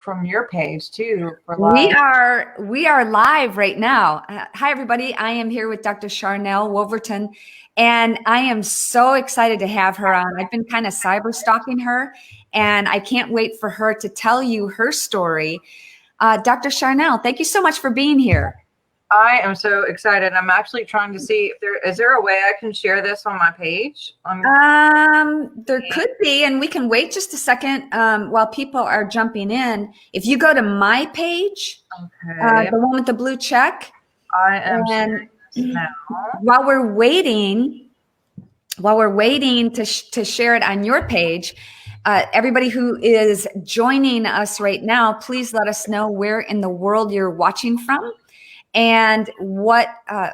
from your page too for We live. we are live right now. Hi, everybody. I am here with Dr. Sharnael Wolverton, and I am so excited to have her on. I've been kind of cyber stalking her, and I can't wait for her to tell you her story. Dr. Sharnael, thank you so much for being here. I am so excited. I'm actually trying to see if there a way I can share this on my page. There could be, and we can wait just a second while people are jumping in. If you go to my page, Okay. the one with the blue check, I am and now. while we're waiting to share it on your page, everybody who is joining us right now, please let us know where in the world you're watching from and what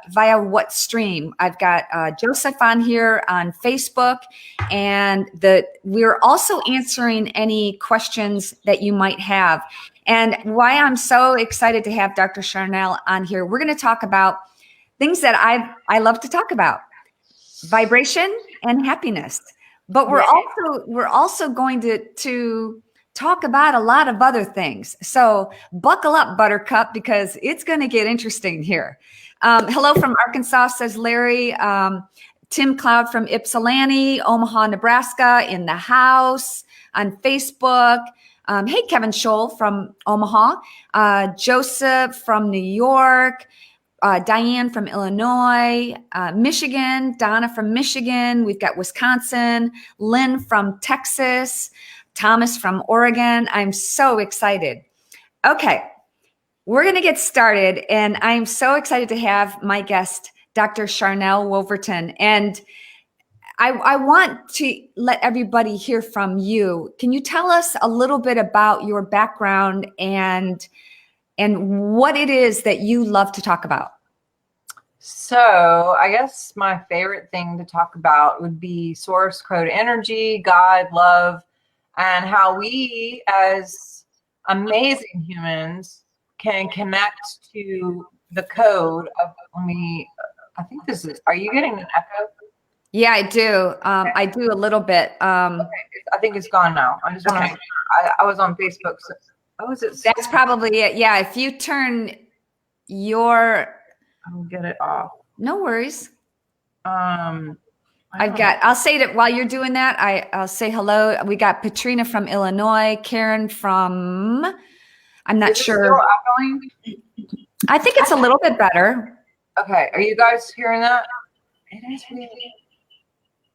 via what stream. I've got Joseph on here on Facebook, and we're also answering any questions that you might have. And why I'm so excited to have Dr. Sharnael on here, we're going to talk about things that I love to talk about: vibration and happiness. But we're also going to talk about a lot of other things. So buckle up, Buttercup, because it's going to get interesting here. Hello from Arkansas, says Larry. Tim Cloud from Ypsilanti, Omaha, Nebraska, in the house on Facebook. Hey, Kevin Scholl from Omaha. Joseph from New York. Diane from Illinois, Michigan, Donna from Michigan. We've got Wisconsin, Lynn from Texas, Thomas from Oregon. I'm so excited. Okay, we're going to get started, and I'm so excited to have my guest, Dr. Sharnael Wolverton. And I want to let everybody hear from you. Can you tell us a little bit about your background and what it is that you love to talk about? So I guess my favorite thing to talk about would be source code energy, God, love, and how we as amazing humans can connect to the code of I think this is, are you getting an echo? Yeah, I do. I do a little bit. Okay, I think it's gone now. I just want to, I was on Facebook. So, is it? That's probably it. Yeah, if you turn your... I'll get it off. No worries. I'll say that while you're doing that, I'll say hello. We got Patrina from Illinois, Karen from, I'm not sure. Still echoing? I think it's a little bit better. Okay. Are you guys hearing that? It is really.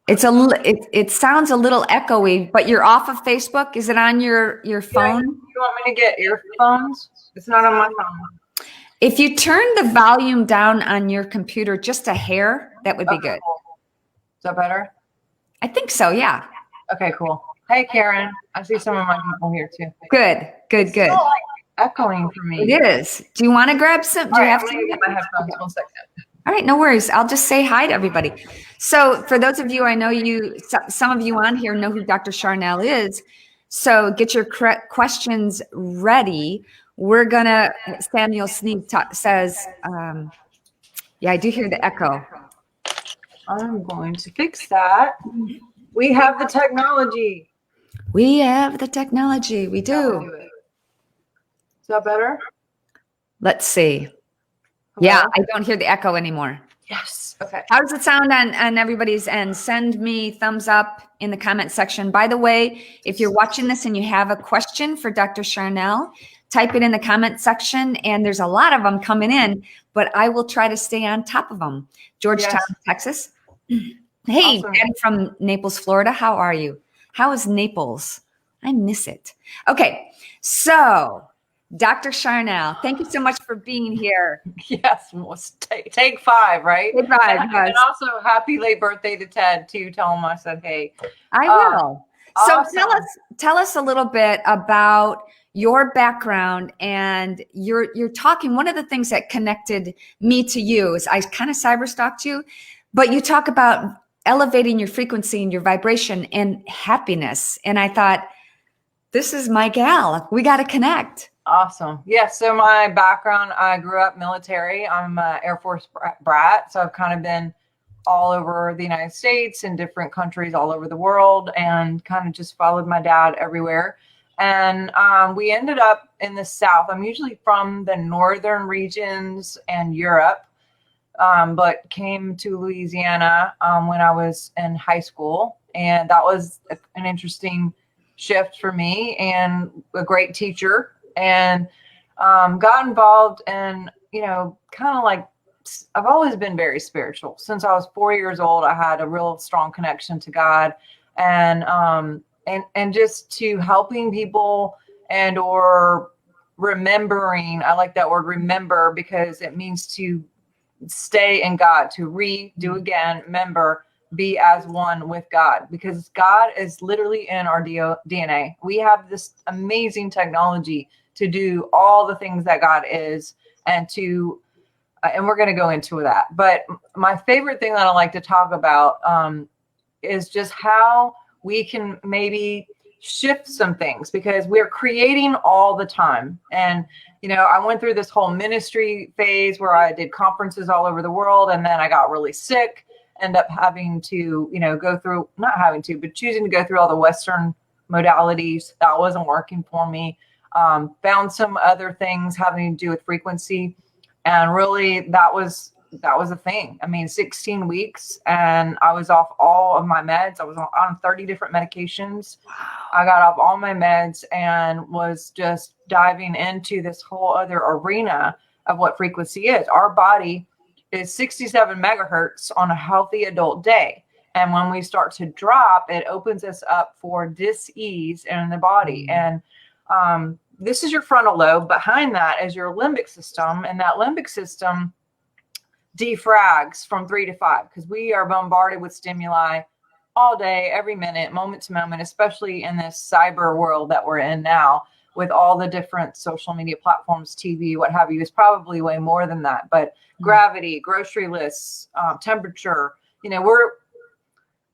It sounds a little echoey, but you're off of Facebook. Is it on your phone? You want me to get earphones? It's not on my phone. If you turn the volume down on your computer just a hair, that would be good. Cool. Is that better? I think so, yeah. Okay, cool. Hey, Karen. I see some of my people here too. Good. It's still, like, echoing for me. It is. Do you want to grab some? Do you have to get my headphones? 1 second. All right, no worries. I'll just say hi to everybody. So for those of you, I know some of you on here know who Dr. Sharnael is. So get your questions ready. We're gonna, Samuel Sneed says, yeah, I do hear the echo. I'm going to fix that. We have the technology. We have the technology. We do. Is that better? Let's see. Hello? Yeah, I don't hear the echo anymore. Yes. Okay. How does it sound on everybody's end? Send me thumbs up in the comment section. By the way, if you're watching this and you have a question for Dr. Sharnael, type it in the comment section, and there's a lot of them coming in, but I will try to stay on top of them. Georgetown, yes. Texas. Hey, awesome. Daddy from Naples, Florida. How are you? How is Naples? I miss it. Okay, so Dr. Sharnael, thank you so much for being here. Yes, take 5, right? Take 5, yes. And also happy late birthday to Ted too. Tell him I said hey. I will. So awesome. tell us a little bit about your background, and you're talking. One of the things that connected me to you is I kind of cyber stalked you, but you talk about elevating your frequency and your vibration and happiness. And I thought, this is my gal. We got to connect. Awesome. Yeah. So my background, I grew up military. I'm an Air Force brat. So I've kind of been all over the United States and different countries all over the world, and kind of just followed my dad everywhere. And we ended up in the South. I'm usually from the northern regions and Europe, but came to Louisiana when I was in high school. And that was an interesting shift for me, and a great teacher. And got involved in, kind of like, I've always been very spiritual. Since I was 4 years old, I had a real strong connection to God, and just to helping people and or remembering. I like that word remember, because it means to stay in God, to redo again, remember, be as one with God, because God is literally in our DNA. We have this amazing technology to do all the things that God is, and we're going to go into that. But my favorite thing that I like to talk about is just how we can maybe shift some things, because we're creating all the time. And, I went through this whole ministry phase where I did conferences all over the world. And then I got really sick, end up having to, go through, not having to, but choosing to go through all the Western modalities. That wasn't working for me. Found some other things having to do with frequency. And really that was a thing. I mean, 16 weeks and I was off all of my meds. I was on 30 different medications. I got off all my meds and was just diving into this whole other arena of what frequency is. Our body is 67 megahertz on a healthy adult day. And when we start to drop, it opens us up for dis-ease in the body. And this is your frontal lobe. Behind that is your limbic system. And that limbic system defrags from 3 to 5, because we are bombarded with stimuli all day, every minute, moment to moment, especially in this cyber world that we're in now, with all the different social media platforms, TV, what have you. Is probably way more than that. But gravity, grocery lists, temperature, we're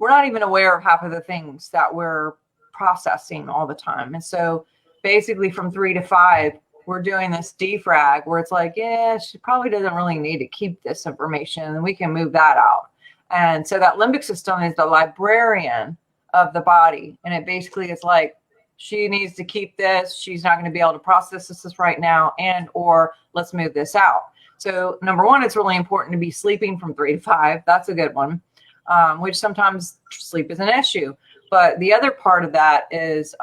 not even aware of half of the things that we're processing all the time. And so basically from 3 to 5, we're doing this defrag where it's like, yeah, she probably doesn't really need to keep this information, and we can move that out. And so that limbic system is the librarian of the body. And it basically is like, she needs to keep this. She's not going to be able to process this right now, and or let's move this out. So number one, it's really important to be sleeping from 3 to 5. That's a good one, which sometimes sleep is an issue. But the other part of that is,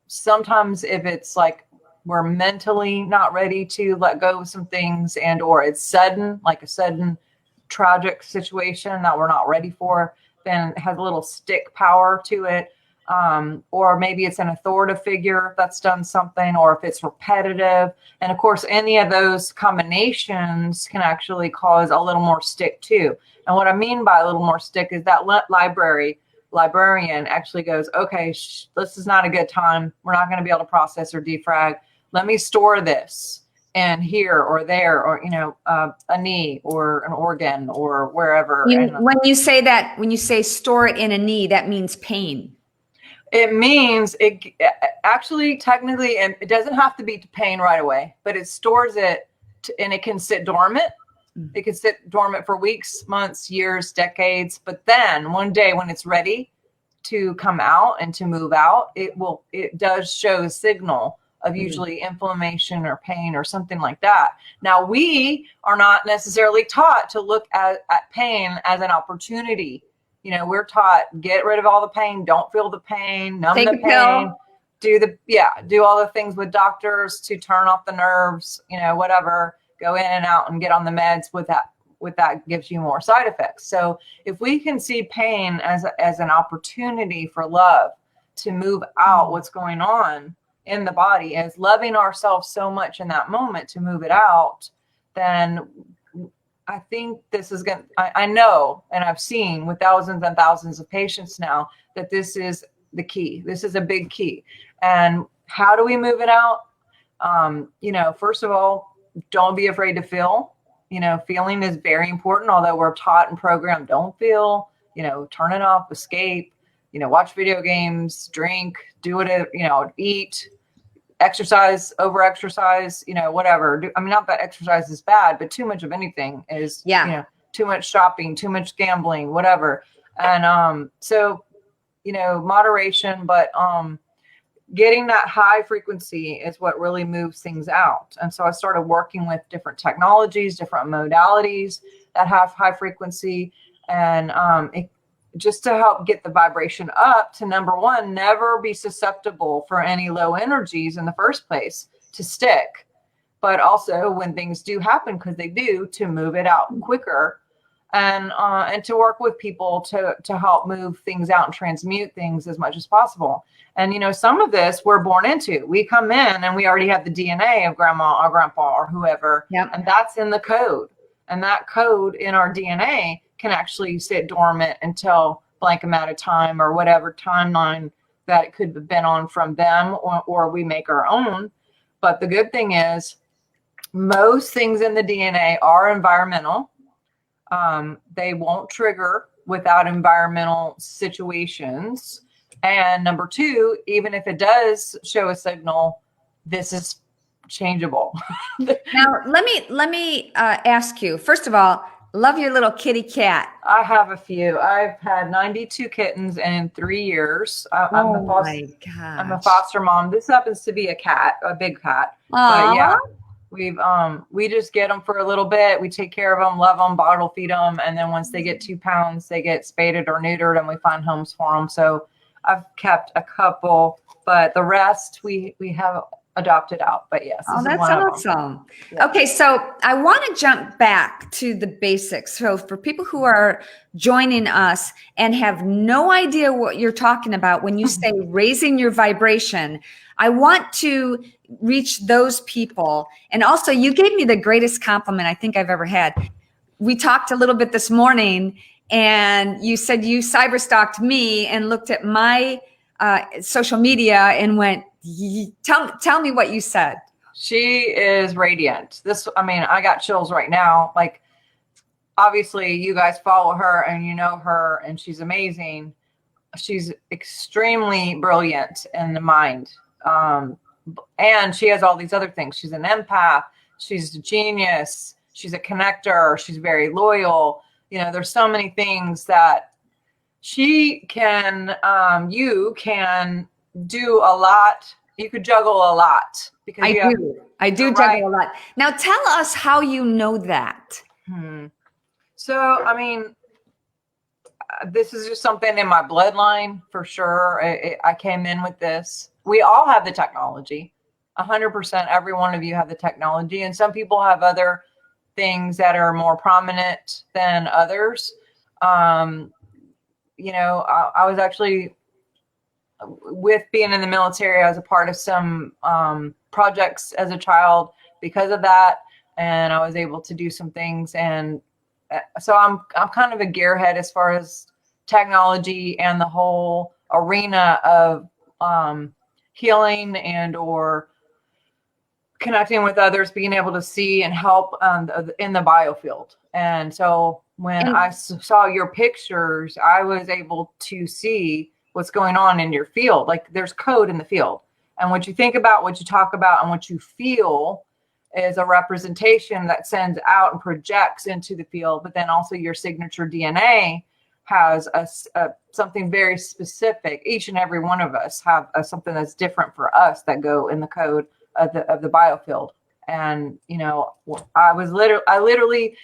sometimes if it's like we're mentally not ready to let go of some things, and or it's sudden, like a sudden tragic situation that we're not ready for, then it has a little stick power to it. Or maybe it's an authoritative figure that's done something, or if it's repetitive. And of course, any of those combinations can actually cause a little more stick too. And what I mean by a little more stick is that librarian actually goes, okay, this is not a good time. We're not going to be able to process or defrag. Let me store this in here or there, or, a knee or an organ or wherever. When you say store it in a knee, that means pain. It means it actually, technically, and it doesn't have to be to pain right away, but it stores it and it can sit dormant. It can sit dormant for weeks, months, years, decades. But then one day when it's ready to come out and to move out, it does show a signal of usually inflammation or pain or something like that. Now, we are not necessarily taught to look at pain as an opportunity. We're taught, get rid of all the pain, don't feel the pain, numb the pain, do all the things with doctors to turn off the nerves, whatever, go in and out and get on the meds with that gives you more side effects. So if we can see pain as an opportunity for love to move out what's going on in the body, as loving ourselves so much in that moment to move it out, then I think this is going to, I know, and I've seen with thousands and thousands of patients now, that this is the key. This is a big key. And how do we move it out? First of all, don't be afraid to feel. Feeling is very important, although we're taught and programmed, don't feel, turn it off, escape, watch video games, drink, do it, eat, exercise, over-exercise, whatever. Not that exercise is bad, but too much of anything is, too much shopping, too much gambling, whatever. And so, moderation, but getting that high frequency is what really moves things out. And so I started working with different technologies, different modalities that have high frequency, and just to help get the vibration up to, number one, never be susceptible for any low energies in the first place to stick, but also when things do happen, because they do, to move it out quicker, and to work with people to help move things out and transmute things as much as possible. And, you know, some of this we're born into. We come in and we already have the DNA of grandma or grandpa or whoever, and that's in the code. And that code in our DNA can actually sit dormant until blank amount of time, or whatever timeline that it could have been on from them, or we make our own. But the good thing is most things in the DNA are environmental. They won't trigger without environmental situations. And number two, even if it does show a signal, this is changeable. Now, let me ask you, first of all, love your little kitty cat. I have a few. I've had 92 kittens in 3 years. I'm a foster mom. This happens to be a cat, a big cat. But yeah, we just get them for a little bit. We take care of them, love them, bottle feed them. And then once they get 2 pounds, they get spaded or neutered, and we find homes for them. So I've kept a couple, but the rest we have adopted out. But yes. Oh, that's awesome. Yeah. Okay. So I want to jump back to the basics. So for people who are joining us and have no idea what you're talking about when you say raising your vibration, I want to reach those people. And also, you gave me the greatest compliment I think I've ever had. We talked a little bit this morning, and you said you cyberstalked me and looked at my social media and went, tell me what you said. She is radiant. I got chills right now. Like, obviously you guys follow her and you know her, and she's amazing. She's extremely brilliant in the mind. And she has all these other things. She's an empath. She's a genius. She's a connector. She's very loyal. You know, there's so many things that she can, you can do a lot. You could juggle a lot, because I do juggle a lot. Now tell us how you know that. So, I mean, this is just something in my bloodline for sure. I came in with this. We all have the technology. 100%. Every one of you have the technology, and some people have other things that are more prominent than others. You know, I was actually, with being in the military, I was a part of some projects as a child because of that, and I was able to do some things. And so I'm kind of a gearhead as far as technology and the whole arena of healing and or connecting with others, being able to see and help in the biofield. And so when I saw your pictures, I was able to see what's going on in your field. Like, there's code in the field, and what you think about, what you talk about, and what you feel is a representation that sends out and projects into the field. But then also your signature DNA has something very specific. Each and every one of us have something that's different for us that go in the code of the biofield. And, you know, I literally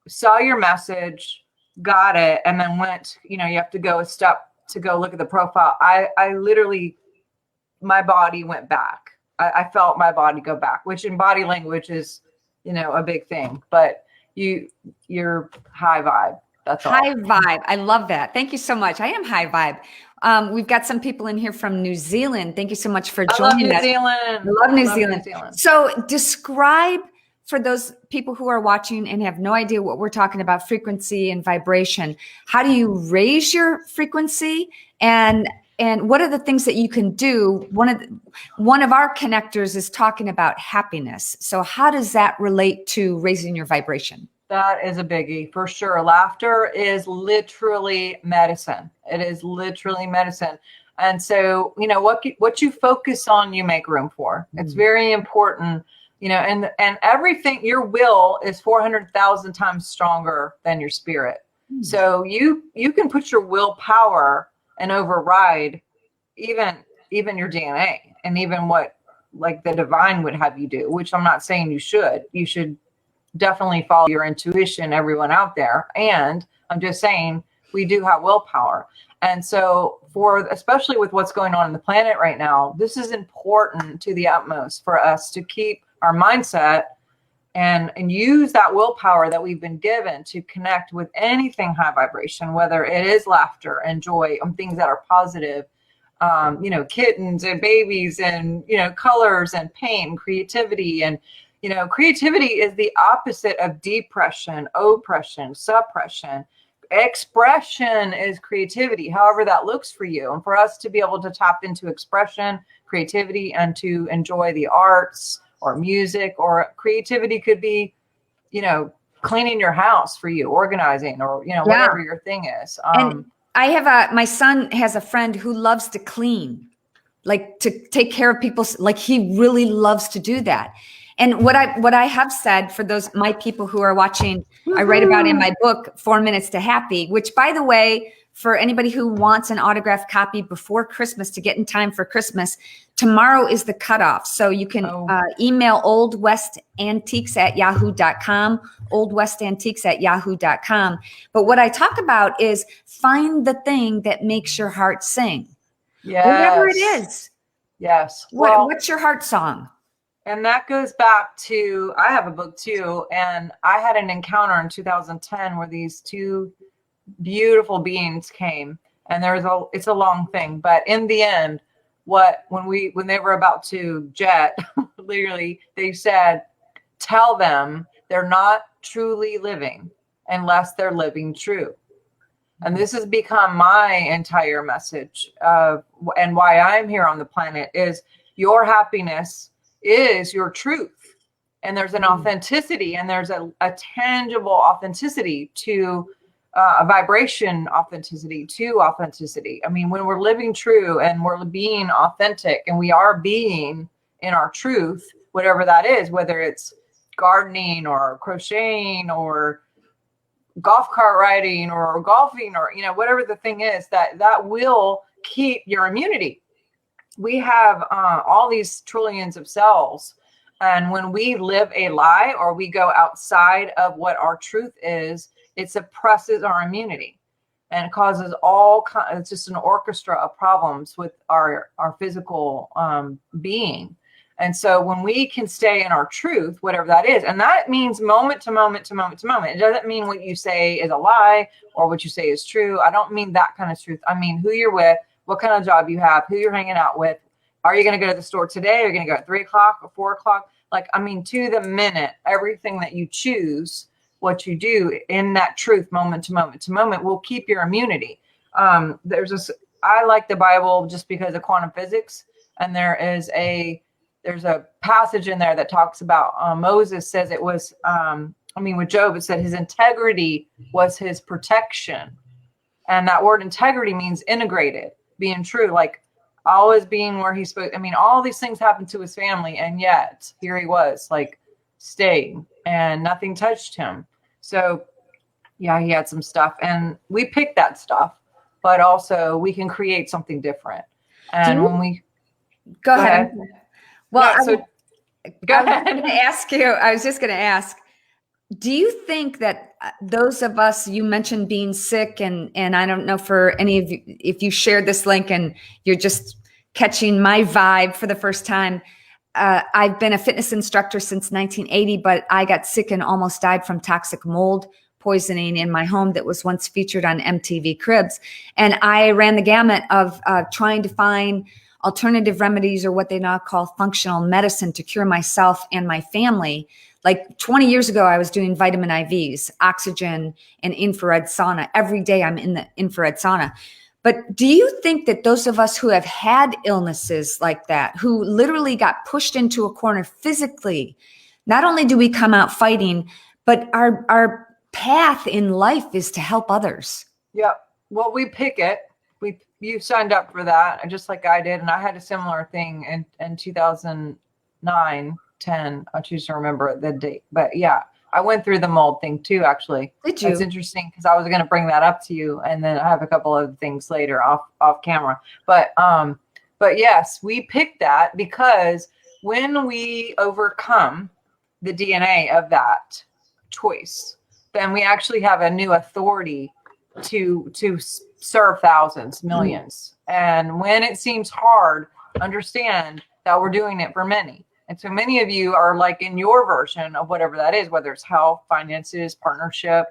saw your message, got it, and then went, you know, you have to go a step to go look at the profile. I literally, my body went back. I felt my body go back, which in body language is, you know, a big thing. But you're high vibe. That's all. High vibe. I love that. Thank you so much. I am high vibe. We've got some people in here from New Zealand. Thank you so much for joining us. I love New Zealand. So describe, for those people who are watching and have no idea what we're talking about, frequency and vibration, how do you raise your frequency, and what are the things that you can do? One of our connectors is talking about happiness. So how does that relate to raising your vibration? That is a biggie for sure. Laughter is literally medicine. It is literally medicine. And so, you know, what you focus on, you make room for. It's very important, you know, and everything, your will is 400,000 times stronger than your spirit. So you can put your willpower and override even even your DNA and even what like the divine would have you do, which I'm not saying you should. You should definitely follow your intuition, everyone out there. And I'm just saying we do have willpower. And so especially with what's going on in the planet right now, this is important to the utmost for us to keep our mindset and use that willpower that we've been given to connect with anything high vibration, whether it is laughter and joy and things that are positive, kittens and babies and, colors and paint and creativity. And, creativity is the opposite of depression, oppression, suppression. Expression is creativity, however that looks for you. And for us to be able to tap into expression, creativity, and to enjoy the arts or music, or creativity could be, cleaning your house for you, organizing, or, whatever your thing is. And I have my son has a friend who loves to clean, like to take care of people's, like he really loves to do that. And what I have said for my people who are watching, I write about in my book, 4 Minutes to Happy, which, by the way, for anybody who wants an autographed copy before Christmas to get in time for Christmas, tomorrow is the cutoff. So you can email oldwestantiques@yahoo.com, oldwestantiques@yahoo.com. But what I talk about is find the thing that makes your heart sing. Yes. Whatever it is. Yes. What's your heart song? And that goes back to, I have a book too, and I had an encounter in 2010 where these two beautiful beings came, and it's a long thing, but in the end, when they were about to jet, literally, they said, tell them they're not truly living unless they're living true. And this has become my entire message and why I'm here on the planet is your happiness is your truth. And there's an authenticity, and there's a tangible authenticity to a vibration authenticity to authenticity. I mean, when we're living true and we're being authentic and we are being in our truth, whatever that is, whether it's gardening or crocheting or golf cart riding or golfing or, whatever the thing is, that will keep your immunity. We have all these trillions of cells. And when we live a lie or we go outside of what our truth is, it suppresses our immunity and causes it's just an orchestra of problems with our physical being. And so when we can stay in our truth, whatever that is, and that means moment to moment to moment to moment. It doesn't mean what you say is a lie or what you say is true. I don't mean that kind of truth. I mean who you're with, what kind of job you have, who you're hanging out with. Are you going to go to the store today? Are you going to go at 3 o'clock or 4 o'clock? To the minute, everything that you choose, what you do in that truth, moment to moment to moment, will keep your immunity. I like the Bible just because of quantum physics. And there's a passage in there that talks about Moses says it was, with Job, it said his integrity was his protection. And that word integrity means integrated, being true, like always being where he's supposed. All these things happened to his family, and yet here he was, like staying, and nothing touched him. So yeah, he had some stuff, and we picked that stuff, but also we can create something different. And when we go ahead. Well, go ahead. I was just going to ask, do you think that those of us, you mentioned being sick, and I don't know for any of you, if you shared this link and you're just catching my vibe for the first time, I've been a fitness instructor since 1980, but I got sick and almost died from toxic mold poisoning in my home that was once featured on MTV Cribs. And I ran the gamut of trying to find alternative remedies, or what they now call functional medicine, to cure myself and my family. Like 20 years ago, I was doing vitamin IVs, oxygen, and infrared sauna. Every day I'm in the infrared sauna. But do you think that those of us who have had illnesses like that, who literally got pushed into a corner physically, not only do we come out fighting, but our path in life is to help others? Yeah. Well, we pick it. You signed up for that, just like I did. And I had a similar thing in 2009, 10. I choose to remember the date. But yeah, I went through the mold thing too, actually. Did you? It's interesting because I was going to bring that up to you. And then I have a couple of things later off camera. But But yes, we picked that because when we overcome the DNA of that choice, then we actually have a new authority to serve thousands, millions. And when it seems hard, understand that we're doing it for many. And so many of you are like in your version of whatever that is, whether it's health, finances, partnership,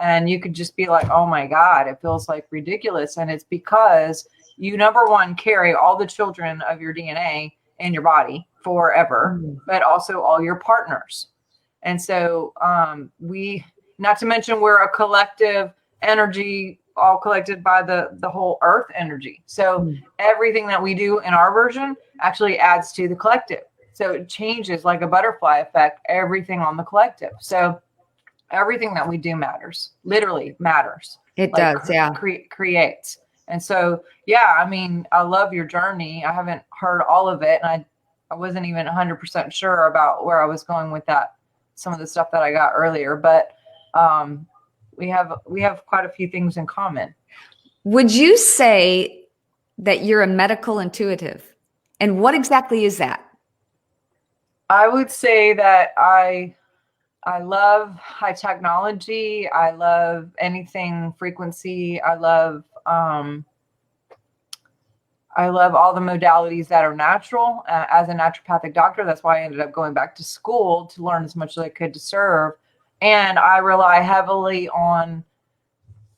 and you could just be like, oh my God, it feels like ridiculous. And it's because you, number one, carry all the children of your DNA in your body forever, but also all your partners. And so not to mention we're a collective energy, all collected by the whole earth energy. So everything that we do in our version actually adds to the collective. So it changes like a butterfly effect, everything on the collective. So everything that we do matters, literally matters. It does, yeah. Creates. And so, yeah, I mean, I love your journey. I haven't heard all of it. And I wasn't even 100% sure about where I was going with that, some of the stuff that I got earlier. But we have quite a few things in common. Would you say that you're a medical intuitive? And what exactly is that? I would say that I love high technology. I love anything frequency. I love all the modalities that are natural. As a naturopathic doctor, that's why I ended up going back to school to learn as much as I could to serve. And I rely heavily on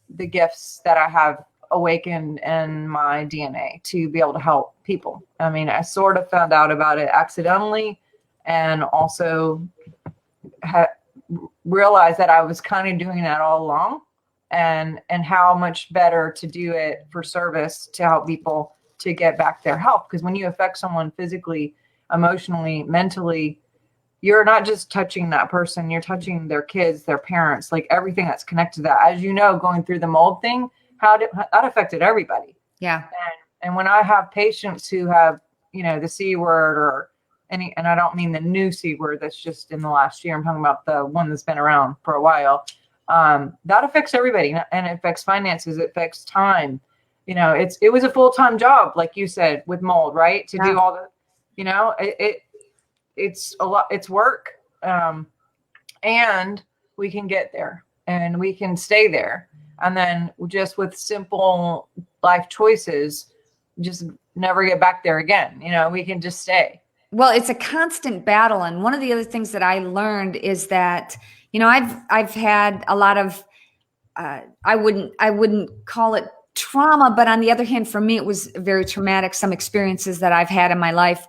the gifts that I have awakened in my DNA to be able to help people. I mean, I sort of found out about it accidentally, and also realized that I was kind of doing that all along, and how much better to do it for service to help people to get back their health. Because when you affect someone physically, emotionally, mentally, you're not just touching that person, you're touching their kids, their parents, like everything that's connected to that. As you know, going through the mold thing, that affected everybody. Yeah. And when I have patients who have, the C word or and I don't mean the new C word that's just in the last year, I'm talking about the one that's been around for a while. That affects everybody, and it affects finances, it affects time. It was a full-time job, like you said, with mold, right? To do all the, it's a lot, it's work. And we can get there and we can stay there. And then just with simple life choices, just never get back there again. We can just stay. Well, it's a constant battle. And one of the other things that I learned is that, I've had a lot of, I wouldn't call it trauma, but on the other hand, for me, it was very traumatic, some experiences that I've had in my life.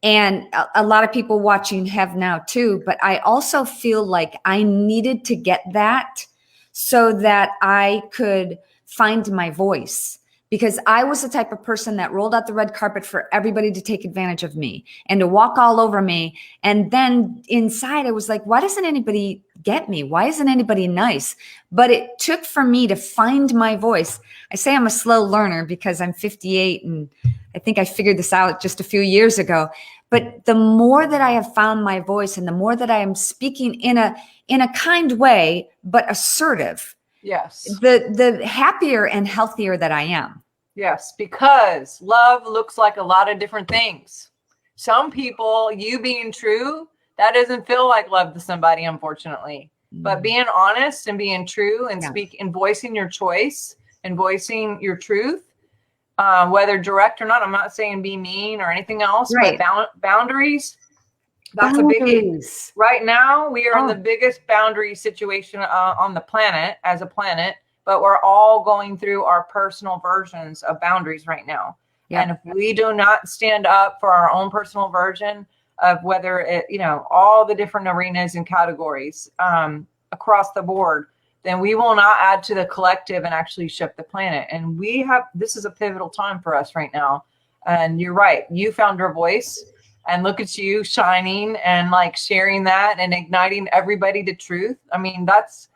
And a lot of people watching have now too, but I also feel like I needed to get that so that I could find my voice. Because I was the type of person that rolled out the red carpet for everybody to take advantage of me and to walk all over me. And then inside I was like, why doesn't anybody get me? Why isn't anybody nice? But it took for me to find my voice. I say I'm a slow learner because I'm 58 and I think I figured this out just a few years ago. But the more that I have found my voice and the more that I am speaking in a kind way, but assertive, yes, the happier and healthier that I am. Yes, because love looks like a lot of different things. Some people, you being true, that doesn't feel like love to somebody, unfortunately. But being honest and being true and and voicing your choice and voicing your truth, whether direct or not, I'm not saying be mean or anything else, right. But boundaries, that's a biggie. Right now, we are in the biggest boundary situation on the planet as a planet. But we're all going through our personal versions of boundaries right now. Yep. And if we do not stand up for our own personal version of whether it, all the different arenas and categories across the board, then we will not add to the collective and actually shift the planet. And this is a pivotal time for us right now. And you're right. You found your voice, and look at you shining and like sharing that and igniting everybody to truth. I mean, that's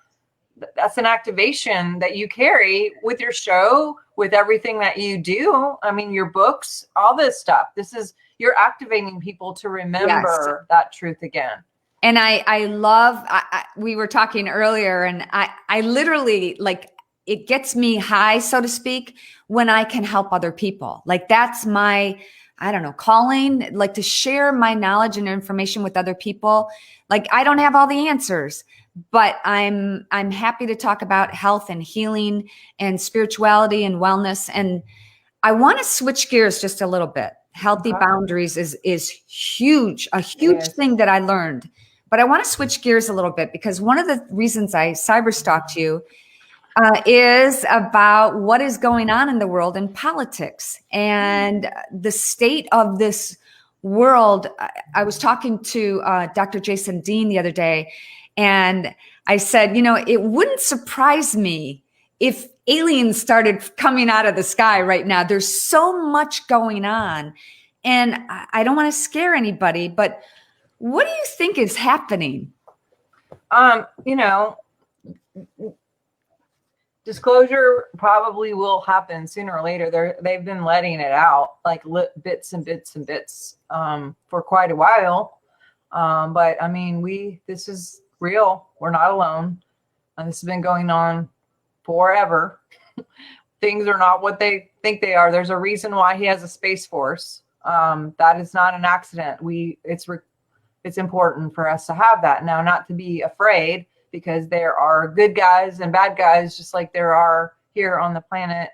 an activation that you carry with your show, with everything that you do. I mean, your books, all this stuff. You're activating people to remember that truth again. And I love, we were talking earlier, and I literally, like, it gets me high, so to speak, when I can help other people. Like that's my, I don't know, calling, like to share my knowledge and information with other people. Like I don't have all the answers, but I'm happy to talk about health and healing and spirituality and wellness. And I want to switch gears just a little bit. Healthy boundaries is huge, a huge thing that I learned. But I want to switch gears a little bit because one of the reasons I cyber stalked you is about what is going on in the world in politics and the state of this world. I was talking to Dr. Jason Dean the other day, and I said, you know, it wouldn't surprise me if aliens started coming out of the sky right now. There's so much going on, and I don't want to scare anybody, but what do you think is happening? You know, disclosure probably will happen sooner or later. They've been letting it out like bits and bits and bits for quite a while. But I mean, this is real. We're not alone. This has been going on forever. Things are not what they think they are. There's a reason why he has a space force. That is not an accident. It's important for us to have that now, not to be afraid, because there are good guys and bad guys, just like there are here on the planet,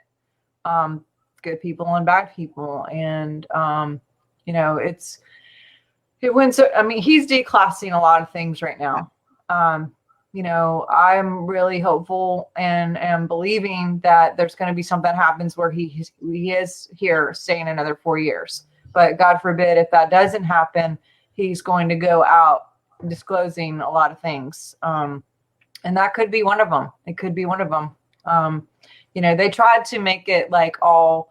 good people and bad people. And, you know, he's declassing a lot of things right now. You know, I'm really hopeful and am believing that there's going to be something that happens where he is here staying another 4 years. But God forbid, if that doesn't happen, he's going to go out disclosing a lot of things. And that could be one of them. It could be one of them. You know, they tried to make it like all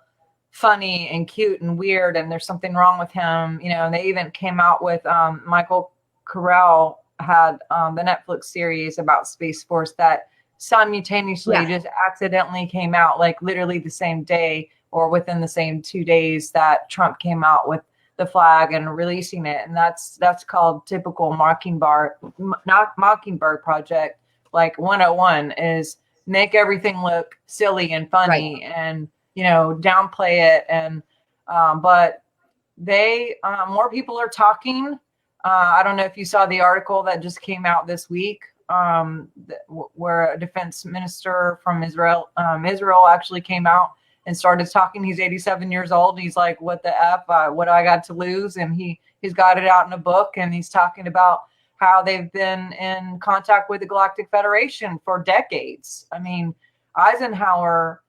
funny and cute and weird, and there's something wrong with him. You know, and they even came out with Michael Carell had the Netflix series about Space Force that simultaneously just accidentally came out, like literally the same day or within the same 2 days that Trump came out with the flag and releasing it. And that's called typical Mockingbird project. Like 101 is make everything look silly and funny and, you know, downplay it. And, but more people are talking. I don't know if you saw the article that just came out this week, where a defense minister from Israel actually came out and started talking. He's 87 years old. He's like, what the F, what do I got to lose? And he's got it out in a book, and he's talking about how they've been in contact with the Galactic Federation for decades. I mean, Eisenhower,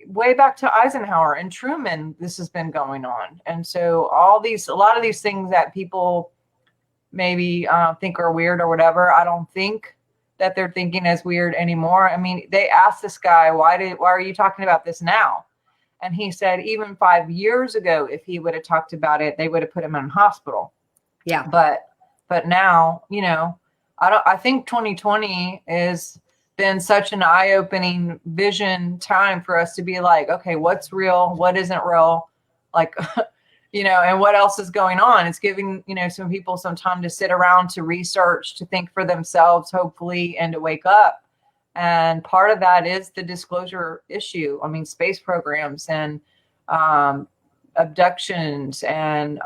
way back to Eisenhower and Truman, this has been going on. And so a lot of these things that people maybe think are weird or whatever, I don't think that they're thinking as weird anymore. I mean, they asked this guy, why are you talking about this now? And he said, even 5 years ago, if he would have talked about it, they would have put him in hospital. Yeah. But now, you know, I think 2020 has been such an eye-opening vision time for us to be like, okay, what's real? What isn't real? Like, you know, and what else is going on? It's giving, you know, some people some time to sit around, to research, to think for themselves, hopefully, and to wake up. And part of that is the disclosure issue. I mean, space programs and abductions and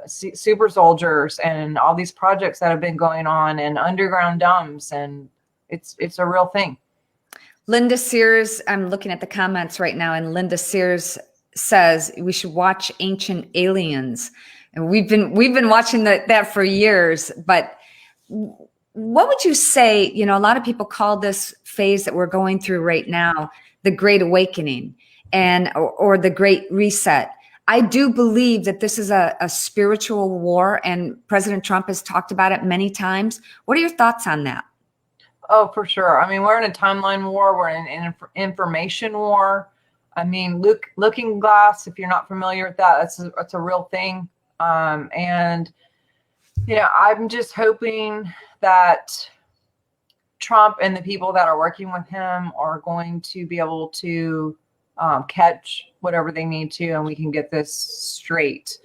super soldiers and all these projects that have been going on, and underground dumps, and it's a real thing. Linda Sears, I'm looking at the comments right now, and Linda Sears says we should watch Ancient Aliens, and we've been watching that for years. But what would you say? You know, a lot of people call this phase that we're going through right now the Great Awakening, or the Great Reset. I do believe that this is a spiritual war, and President Trump has talked about it many times. What are your thoughts on that? Oh, for sure. I mean, we're in a timeline war. We're in an information war. I mean, Looking Glass, if you're not familiar with that, that's a real thing. And, you know, I'm just hoping that Trump and the people that are working with him are going to be able to catch whatever they need to, and we can get this straight.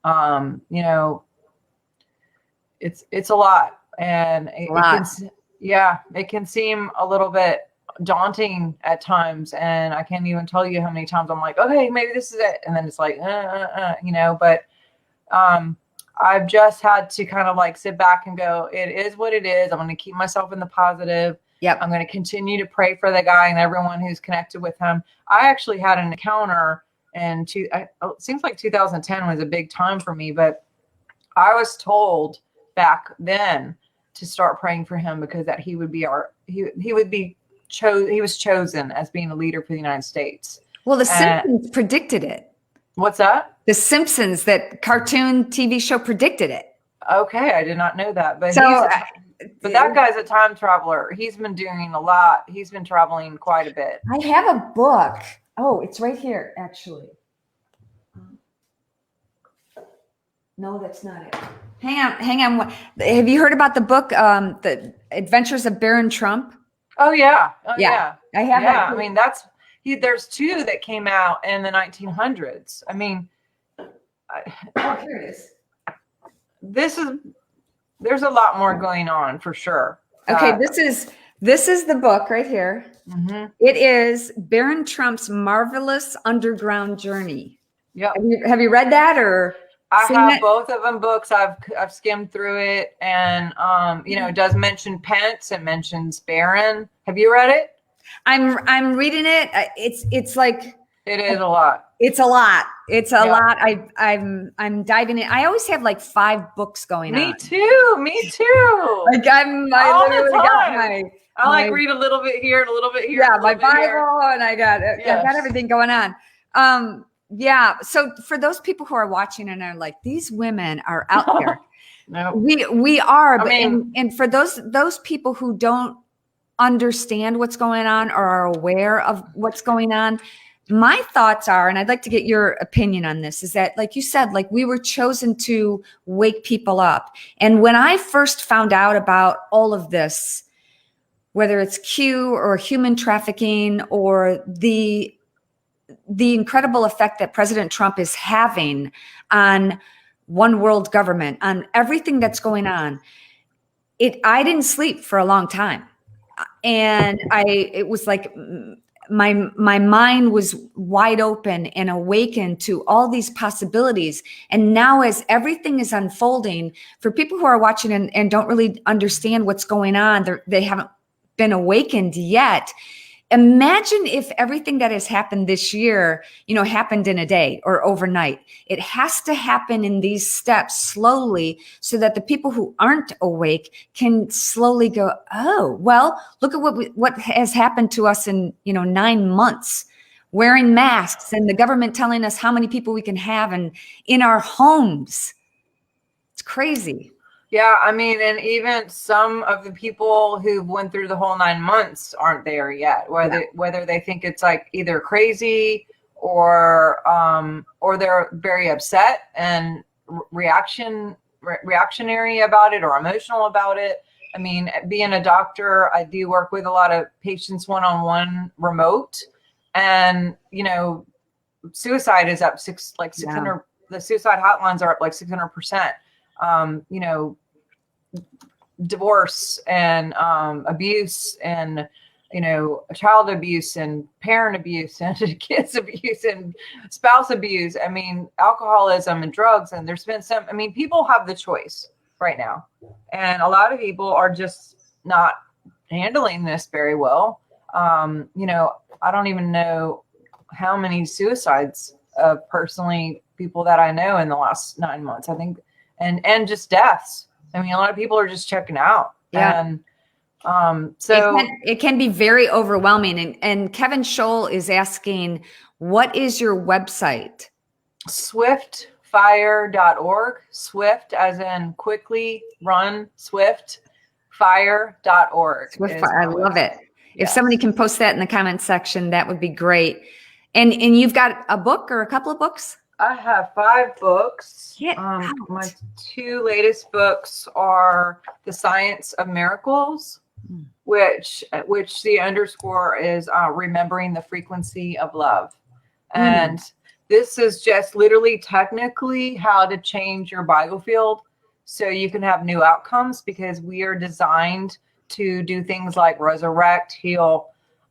You know, it's a lot, and it can seem a little bit daunting at times, and I can't even tell you how many times I'm like, okay, maybe this is it, and then it's like, but I've just had to kind of like sit back and go, it is what it is. I'm going to keep myself in the positive. Yep. I'm going to continue to pray for the guy and everyone who's connected with him. I actually had an encounter it seems like 2010 was a big time for me, but I was told back then to start praying for him because that he would be he was chosen as being a leader for the United States. Well, the Simpsons predicted it. What's that? The Simpsons, that cartoon TV show, predicted it. Okay, I did not know that. But but that guy's a time traveler. He's been doing a lot. He's been traveling quite a bit. I have a book. Oh, it's right here, actually. No, that's not it. Hang on. Have you heard about the book, The Adventures of Baron Trump? Oh, yeah. Oh, yeah. I have. Yeah, I mean, there's two that came out in the 1900s. I mean, here it is. There's a lot more going on for sure. Okay, this is the book right here. Mm-hmm. It is Baron Trump's Marvelous Underground Journey. Yeah. Have you read that, or? I have both of them books. I've skimmed through it, and it does mention Pence. It mentions Barron. Have you read it? I'm reading it. It's like it is a lot. It's a lot. It's a lot. I'm diving in. I always have like 5 books going on. Me too. Like I literally got I like read a little bit here and a little bit here. Yeah, my Bible, and I got everything going on. Yeah. So for those people who are watching and are like, these women are out there. No. We are. And for those people who don't understand what's going on or are aware of what's going on, my thoughts are, and I'd like to get your opinion on this, is that, like you said, like we were chosen to wake people up. And when I first found out about all of this, whether it's Q or human trafficking or the incredible effect that President Trump is having on one world government, on everything that's going on, I didn't sleep for a long time. And it was like my mind was wide open and awakened to all these possibilities. And now, as everything is unfolding, for people who are watching and don't really understand what's going on, they haven't been awakened yet. Imagine if everything that has happened this year, happened in a day or overnight. It has to happen in these steps slowly so that the people who aren't awake can slowly go, oh, well, look at what has happened to us in, 9 months, wearing masks and the government telling us how many people we can have and in our homes. It's crazy. Yeah, I mean, and even some of the people who went through the whole 9 months aren't there yet. Whether they think it's like either crazy or they're very upset and reactionary about it or emotional about it. I mean, being a doctor, I do work with a lot of patients one-on-one remote, and suicide is up 600. The suicide hotlines are up like 600%. Divorce and abuse and child abuse and parent abuse and kids abuse and spouse abuse. I mean, alcoholism and drugs. And there's been people have the choice right now, and a lot of people are just not handling this very well. I don't even know how many suicides of personally people that I know in the last 9 months, I think, and just deaths. I mean, a lot of people are just checking out. Yeah. And so it can be very overwhelming. And Kevin Scholl is asking, what is your website? Swiftfire.org. Swift as in quickly run, swiftfire.org. I love it. If somebody can post that in the comment section, that would be great. And you've got a book or a couple of books? I have 5 books. My 2 latest books are The Science of Miracles, which the underscore is remembering the frequency of love. And this is just literally technically how to change your biofield so you can have new outcomes, because we are designed to do things like resurrect, heal,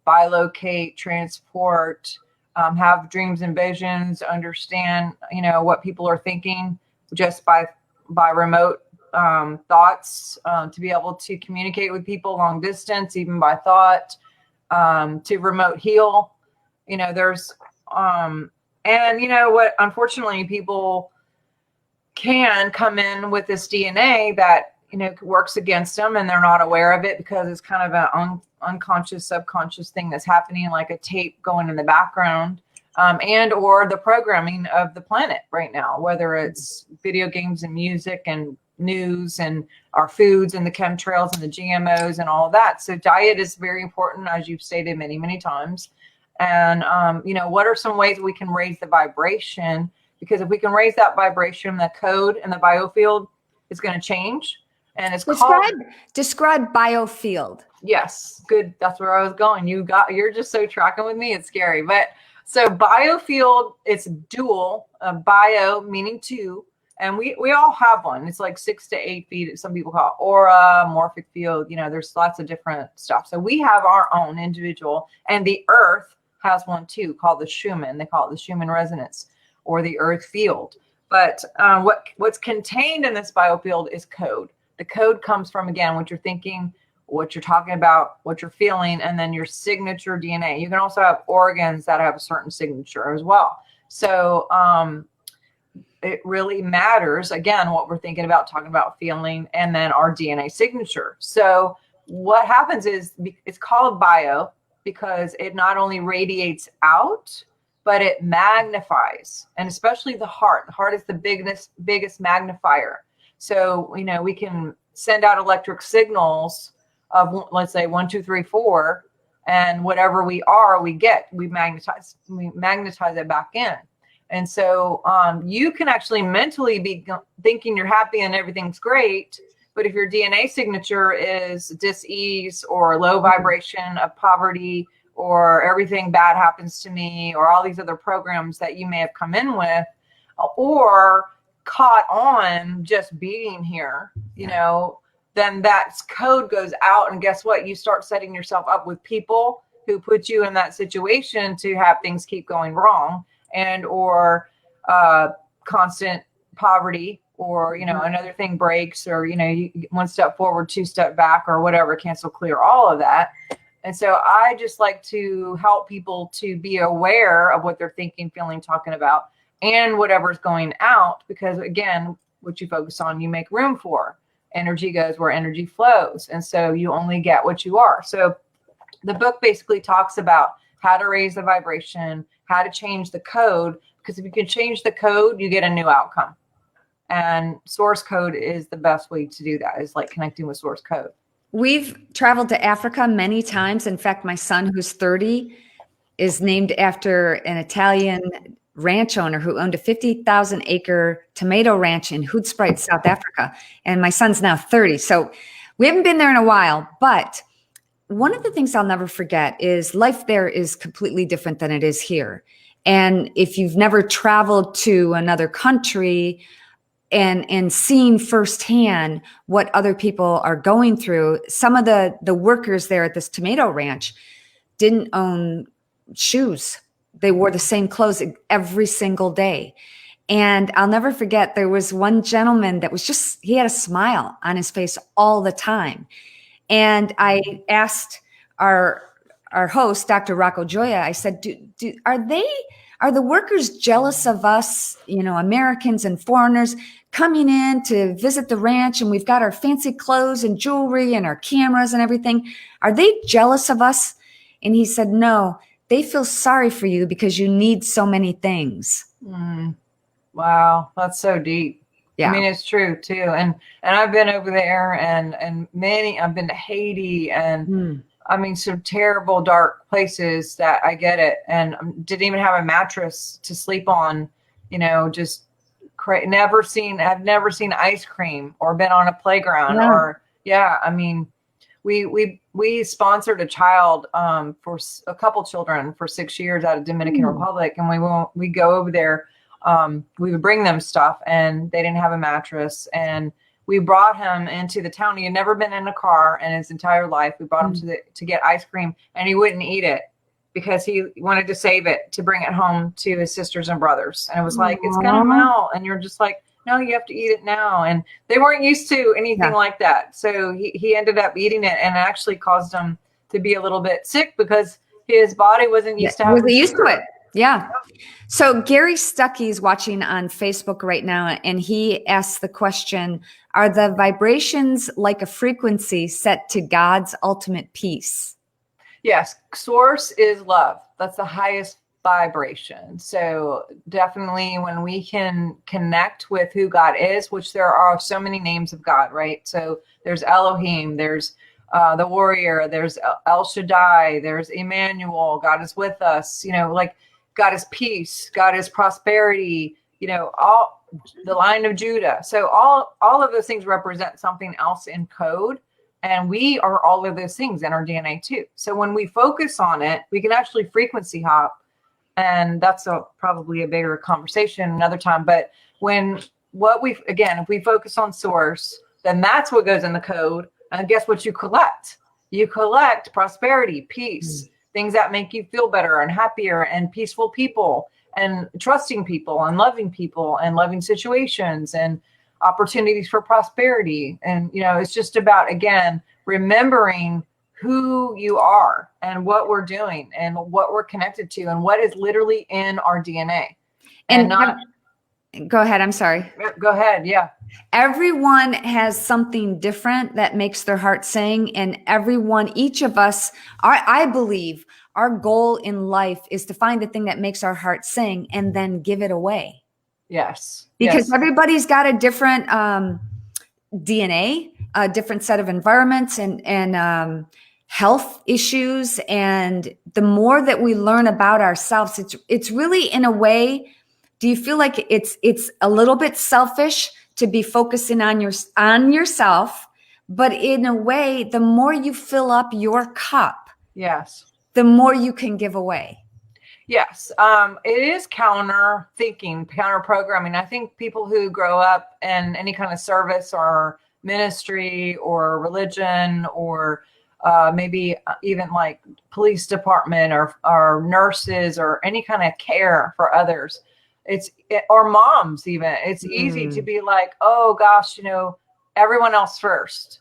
bilocate, transport, have dreams and visions, understand, what people are thinking just by remote thoughts, to be able to communicate with people long distance, even by thought, to remote heal. There's and what, unfortunately, people can come in with this DNA that works against them, and they're not aware of it because it's kind of an unconscious, subconscious thing that's happening, like a tape going in the background, and or the programming of the planet right now, whether it's video games and music and news and our foods and the chemtrails and the GMOs and all of that. So diet is very important, as you've stated many, many times. And, what are some ways we can raise the vibration? Because if we can raise that vibration, the code in the biofield is going to change. And it's describe biofield. Yes, good. That's where I was going. You're just so tracking with me. It's scary. But so biofield, it's dual, bio meaning two. And we all have one. It's like 6 to 8 feet. Some people call it aura, morphic field. There's lots of different stuff. So we have our own individual, and the earth has one too, called the Schumann. They call it the Schumann resonance, or the earth field. But what's contained in this biofield is code. The code comes from, again, what you're thinking, what you're talking about, what you're feeling, and then your signature DNA. You can also have organs that have a certain signature as well. So it really matters, again, what we're thinking about, talking about, feeling, and then our DNA signature. So what happens is, it's called bio because it not only radiates out, but it magnifies, and especially the heart. The heart is the biggest magnifier. So, we can send out electric signals of, let's say, 1, 2, 3, 4, and whatever we magnetize it back in. And so you can actually mentally be thinking you're happy and everything's great, but if your DNA signature is dis-ease or low vibration of poverty, or everything bad happens to me, or all these other programs that you may have come in with, or caught on just being here, then that code goes out, and guess what? You start setting yourself up with people who put you in that situation to have things keep going wrong, and or constant poverty, or another thing breaks, or you, 1 step forward, 2 step back, or whatever, cancel, clear, all of that. And so I just like to help people to be aware of what they're thinking, feeling, talking about, and whatever's going out, because again, what you focus on, you make room for. Energy goes where energy flows. And so you only get what you are. So the book basically talks about how to raise the vibration, how to change the code, because if you can change the code, you get a new outcome. And source code is the best way to do that, is like connecting with source code. We've traveled to Africa many times. In fact, my son, who's 30, is named after an Italian ranch owner who owned a 50,000 acre tomato ranch in Hoedspruit, South Africa. And my son's now 30. So we haven't been there in a while. But one of the things I'll never forget is life there is completely different than it is here. And if you've never traveled to another country and seeing firsthand what other people are going through, some of the workers there at this tomato ranch didn't own shoes. They wore the same clothes every single day. And I'll never forget, there was one gentleman that was he had a smile on his face all the time. And I asked our host, Dr. Rocco Joya, I said, are the workers jealous of us, Americans and foreigners coming in to visit the ranch, and we've got our fancy clothes and jewelry and our cameras and everything? Are they jealous of us? And he said, no, they feel sorry for you because you need so many things. Wow. That's so deep. Yeah. I mean, it's true too. And I've been over there, and I've been to Haiti, and I mean, some terrible, dark places that I get it. And didn't even have a mattress to sleep on, just I've never seen ice cream or been on a playground I mean, we sponsored a child, for a couple children for 6 years out of Dominican Republic. And we go over there. We would bring them stuff, and they didn't have a mattress, and we brought him into the town. He had never been in a car in his entire life. We brought him to get ice cream, and he wouldn't eat it because he wanted to save it to bring it home to his sisters and brothers. And it was like, it's going to melt. And you're just like, no, you have to eat it now. And they weren't used to anything like that. So he ended up eating it, and it actually caused him to be a little bit sick because his body wasn't used to having it. Yeah. So Gary Stuckey's watching on Facebook right now, and he asks the question, are the vibrations like a frequency set to God's ultimate peace? Yes. Source is love. That's the highest vibration. So definitely when we can connect with who God is, which there are so many names of God, right? So there's Elohim, there's the warrior, there's El Shaddai, there's Emmanuel, God is with us, like God is peace, God is prosperity, all the Lion of Judah. So all of those things represent something else in code. And we are all of those things in our DNA too. So when we focus on it, we can actually frequency hop. And that's probably a bigger conversation another time. But if we focus on source, then that's what goes in the code. And guess what you collect? You collect prosperity, peace, things that make you feel better and happier and peaceful people and trusting people and loving situations and opportunities for prosperity. And, it's just about, again, remembering who you are and what we're doing and what we're connected to and what is literally in our DNA. Go ahead. I'm sorry. Go ahead. Yeah. Everyone has something different that makes their heart sing. And each of us, I believe our goal in life is to find the thing that makes our heart sing and then give it away. Yes. Because everybody's got a different DNA, a different set of environments and health issues. And the more that we learn about ourselves, it's really, in a way, do you feel like it's a little bit selfish to be focusing on yourself? But in a way, the more you fill up your cup, yes, the more you can give away. Yes. It is counter thinking, counter programming. I think people who grow up in any kind of service or ministry or religion or maybe even like police department or nurses or any kind of care for others, or moms even, it's easy to be like, oh gosh, everyone else first.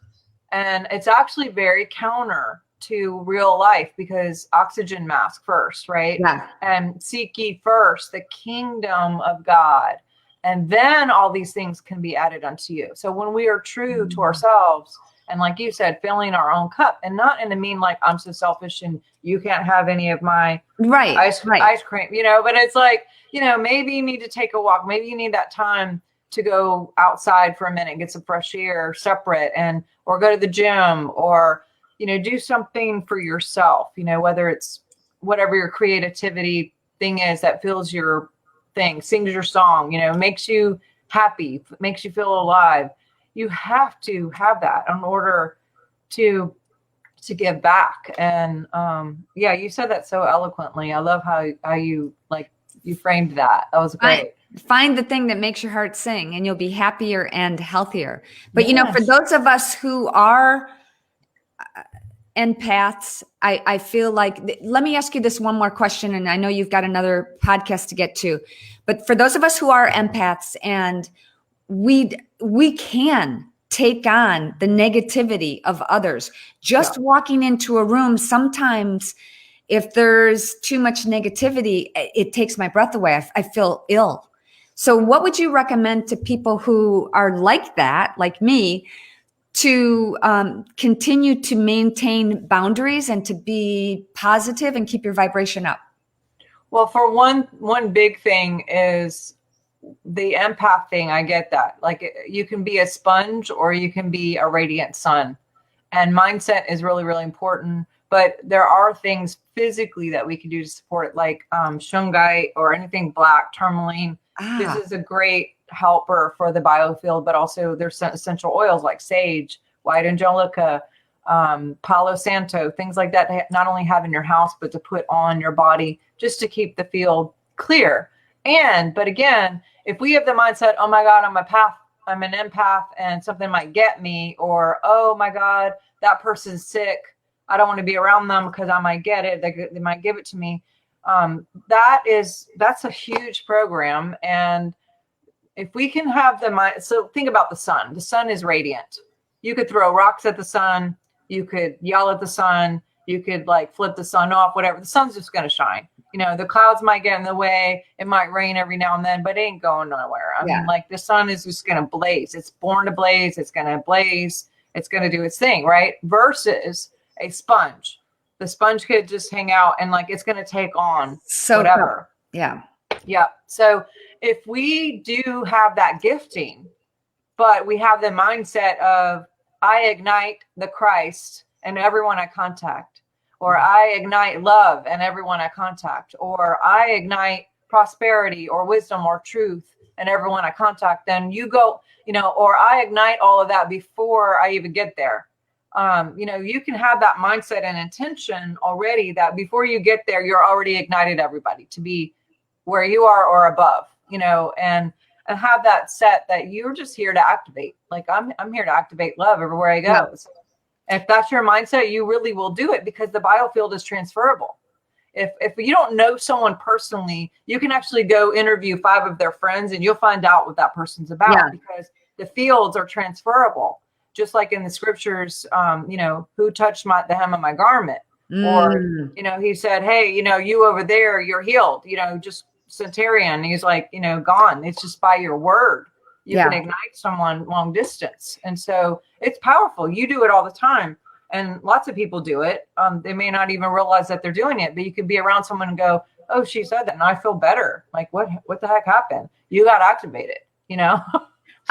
And it's actually very counter to real life, because oxygen mask first, right? Yeah. And seek ye first the kingdom of God, and then all these things can be added unto you. So when we are true to ourselves, and like you said, filling our own cup, and not in the mean like I'm so selfish and you can't have any of my ice cream, but it's like, maybe you need to take a walk. Maybe you need that time to go outside for a minute, get some fresh air separate, or go to the gym, or do something for yourself, whether it's whatever your creativity thing is that fills your thing, sings your song, makes you happy, makes you feel alive. You have to have that in order to give back. And you said that so eloquently. I love how you framed that. That was great. Find the thing that makes your heart sing, and you'll be happier and healthier. But for those of us who are empaths, I feel like, let me ask you this one more question, and I know you've got another podcast to get to, but for those of us who are empaths, and we can take on the negativity of others, just walking into a room, sometimes if there's too much negativity, it takes my breath away. I feel ill. So what would you recommend to people who are like that, like me, to continue to maintain boundaries and to be positive and keep your vibration up? Well, for one big thing is the empath thing. I get that. Like, you can be a sponge or you can be a radiant sun, and mindset is really, really important. But there are things physically that we can do to support it, like shungite or anything black, tourmaline. This is a great helper for the biofield, but also there's essential oils like sage, white angelica, palo santo, things like that to not only have in your house, but to put on your body just to keep the field clear. But again, if we have the mindset, oh my God, I'm I'm an empath and something might get me, or, oh my God, that person's sick. I don't want to be around them because I might get it. They might give it to me. That's a huge program. And if we can have the mind, so think about the sun. The sun is radiant. You could throw rocks at the sun. You could yell at the sun. You could like flip the sun off, whatever. The sun's just going to shine. The clouds might get in the way. It might rain every now and then, but it ain't going nowhere. I mean, like the sun is just going to blaze. It's born to blaze. It's going to blaze. It's going to do its thing, right? Versus a sponge. The sponge could just hang out and like it's going to take on whatever. Cool. Yeah. Yeah. So if we do have that gifting, but we have the mindset of I ignite the Christ and everyone I contact, or I ignite love and everyone I contact, or I ignite prosperity or wisdom or truth and everyone I contact, then you go, or I ignite all of that before I even get there. You can have that mindset and intention already that before you get there, you're already ignited everybody to be where you are or above, and have that set that you're just here to activate. Like I'm here to activate love everywhere I go. Yeah. So if that's your mindset, you really will do it because the biofield is transferable. If you don't know someone personally, you can actually go interview 5 of their friends and you'll find out what that person's about because the fields are transferable. Just like in the scriptures, who touched the hem of my garment? Or, he said, hey, you over there, you're healed, just centurion. He's like, gone. It's just by your word. You can ignite someone long distance. And so it's powerful. You do it all the time. And lots of people do it. They may not even realize that they're doing it, but you could be around someone and go, oh, she said that and I feel better. Like what the heck happened? You got activated,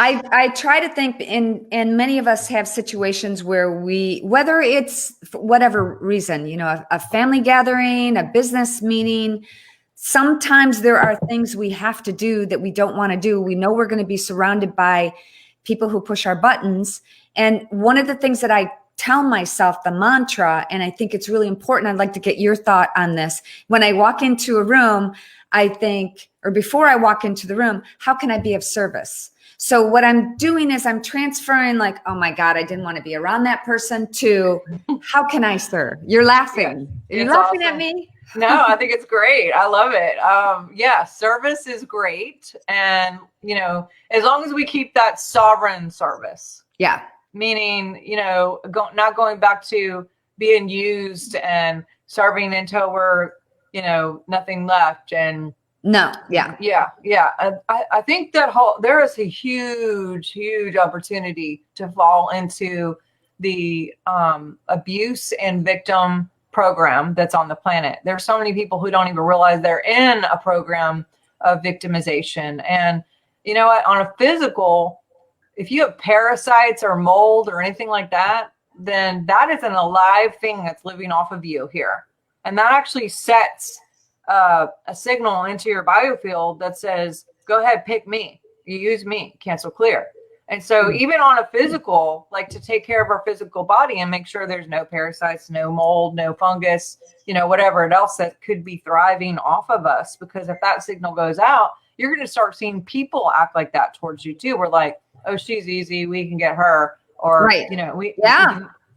I try to think and many of us have situations where whether it's for whatever reason, a family gathering, a business meeting, sometimes there are things we have to do that we don't want to do. We know we're going to be surrounded by people who push our buttons. And one of the things that I tell myself, the mantra, and I think it's really important, I'd like to get your thought on this. When I walk into a room, I think, or before I walk into the room, how can I be of service? So what I'm doing is I'm transferring like, oh my God, I didn't want to be around that person, to how can I serve? You're laughing. Are you laughing at me? No, I think it's great. I love it. Service is great. And, as long as we keep that sovereign service. Yeah. Meaning, not going back to being used and serving until we're, nothing left. And no. Yeah. I think there is a huge opportunity to fall into the abuse and victim program that's on the planet. There's so many people who don't even realize they're in a program of victimization. And you know what, on a physical, if you have parasites or mold or anything like that, then that is an alive thing that's living off of you here. And that actually sets a signal into your biofield that says, go ahead, pick me, you use me, cancel clear. And so even on a physical, like to take care of our physical body and make sure there's no parasites, no mold, no fungus, whatever else that could be thriving off of us. Because if that signal goes out, you're going to start seeing people act like that towards you too. We're like, oh, she's easy, we can get her. Or, right.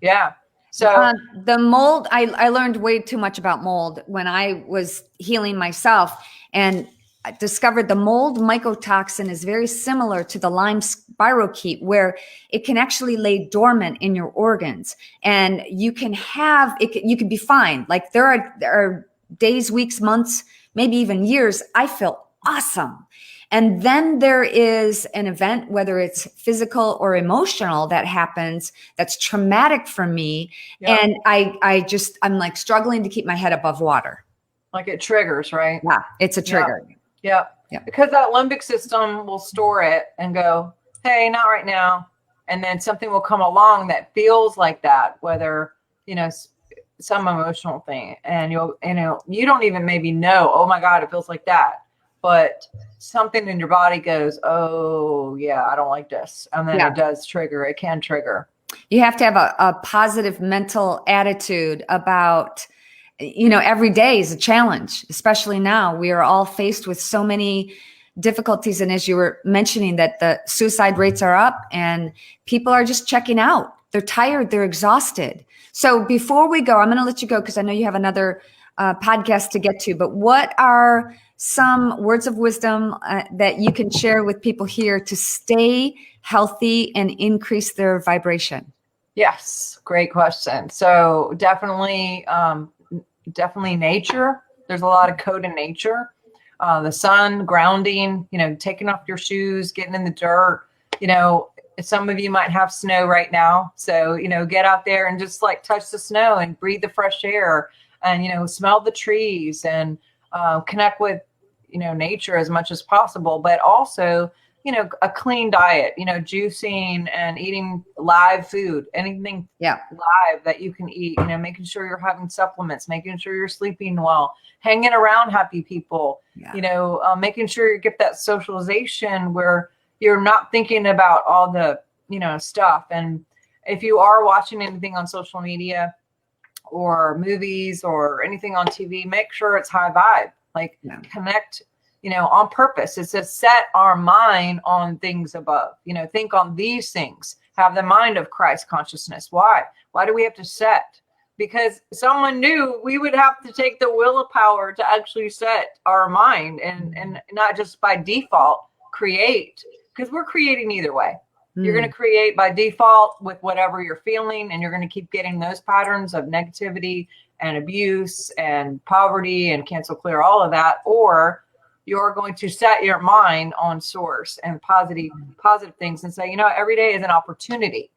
Yeah. So the mold, I learned way too much about mold when I was healing myself, and I discovered the mold mycotoxin is very similar to the Lyme spirochete, where it can actually lay dormant in your organs, and you can have it. You can be fine. Like there are days, weeks, months, maybe even years. I feel awesome. And then there is an event, whether it's physical or emotional, that happens that's traumatic for me. Yep. And I'm like struggling to keep my head above water. Like it triggers, right? Yeah, it's a trigger. Yeah. Because that limbic system will store it and go, hey, not right now. And then something will come along that feels like that, whether, some emotional thing. And you don't even maybe know, oh my God, it feels like that. But something in your body goes, oh yeah, I don't like this. And then it does trigger, it can trigger. You have to have a positive mental attitude about, every day is a challenge, especially now. We are all faced with so many difficulties. And as you were mentioning that the suicide rates are up and people are just checking out. They're tired. They're exhausted. So before we go, I'm going to let you go because I know you have another podcast to get to, but what are some words of wisdom that you can share with people here to stay healthy and increase their vibration? Yes, great question. So definitely nature. There's a lot of code in nature. The sun, grounding, taking off your shoes, getting in the dirt. Some of you might have snow right now. So, get out there and just like touch the snow and breathe the fresh air and, smell the trees and connect with, nature as much as possible, but also, a clean diet, juicing and eating live food, anything live that you can eat, making sure you're having supplements, making sure you're sleeping well, hanging around happy people, making sure you get that socialization where you're not thinking about all the, stuff. And if you are watching anything on social media or movies or anything on TV, make sure it's high vibe, connect, on purpose. It's to set our mind on things above, think on these things, have the mind of Christ consciousness. Why do we have to set? Because someone knew we would have to take the willpower to actually set our mind and not just by default create, because we're creating either way. You're going to create by default with whatever you're feeling, and you're going to keep getting those patterns of negativity and abuse and poverty and cancel clear, all of that. Or you're going to set your mind on source and positive things and say, every day is an opportunity.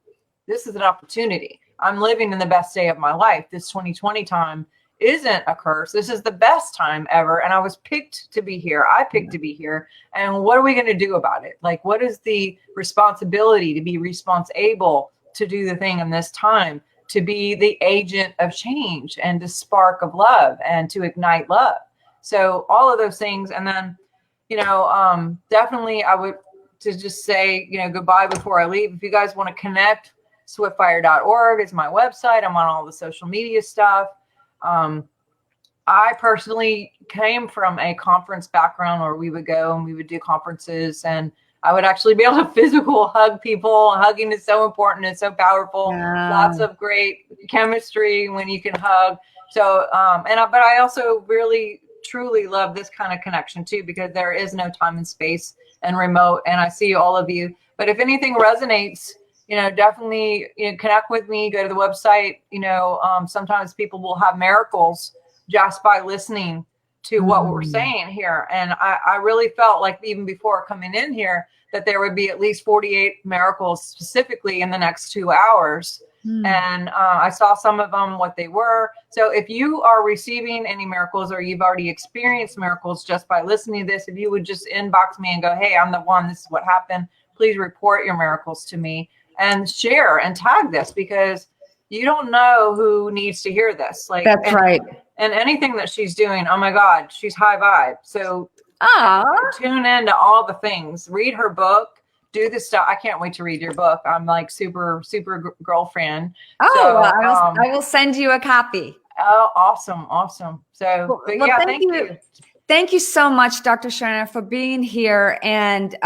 This is an opportunity. I'm living in the best day of my life. This 2020 time isn't a curse. This is the best time ever. And I was picked to be here. I picked to be here. And what are we going to do about it? What is the responsibility to be responsible to do the thing in this time, to be the agent of change and the spark of love and to ignite love? So all of those things. And then, definitely I would to just say, goodbye before I leave. If you guys want to connect, swiftfire.org is my website. I'm on all the social media stuff. I personally came from a conference background where we would go and we would do conferences, and I would actually be able to physical hug people. Hugging is so important. It's so powerful. Yeah. Lots of great chemistry when you can hug. So, but I also really truly love this kind of connection too, because there is no time and space and remote, and I see all of you. But if anything resonates, definitely connect with me, go to the website. Sometimes people will have miracles just by listening to what we're saying here. And I really felt like even before coming in here that there would be at least 48 miracles specifically in the next 2 hours. And I saw some of them, what they were. So if you are receiving any miracles or you've already experienced miracles just by listening to this, if you would just inbox me and go, hey, I'm the one, this is what happened. Please report your miracles to me and share and tag this, because you don't know who needs to hear this. That's right. And anything that she's doing, oh my God, she's high vibe. So tune in to all the things, read her book, do this stuff. I can't wait to read your book. I'm super girlfriend. I will send you a copy. Oh, awesome. So thank you. Thank you so much, Dr. Sharnael, for being here. And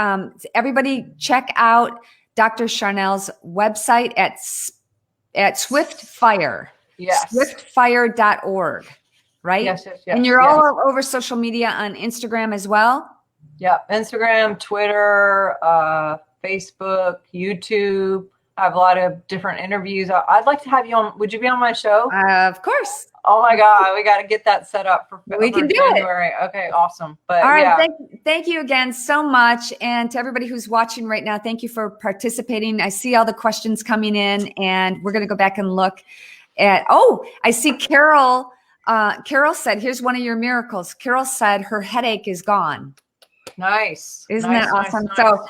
everybody check out Dr. Sharnael's website at Swiftfire. Yes. Swiftfire.org, right? Yes. And you're all over social media on Instagram as well? Yeah, Instagram, Twitter, Facebook, YouTube. I have a lot of different interviews. I'd like to have you on. Would you be on my show? Of course. Oh my God, we got to get that set up for January. Okay, awesome. But all right, thank you again so much, and to everybody who's watching right now, thank you for participating. I see all the questions coming in, and we're going to go back and look at. Oh, I see Carol. Carol said, "Here's one of your miracles." Carol said her headache is gone. Nice. Isn't that awesome? Nice. So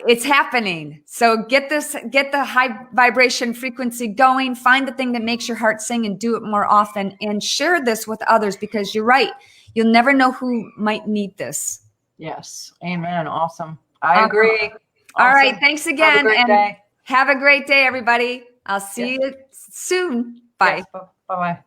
it's happening. So get the high vibration frequency going, find the thing that makes your heart sing and do it more often, and share this with others, because you're right. You'll never know who might need this. Yes. Amen. Awesome. I agree. Awesome. All right. Thanks again. Have a great day. Have a great day, everybody. I'll see you soon. Bye. Yes. Bye-bye.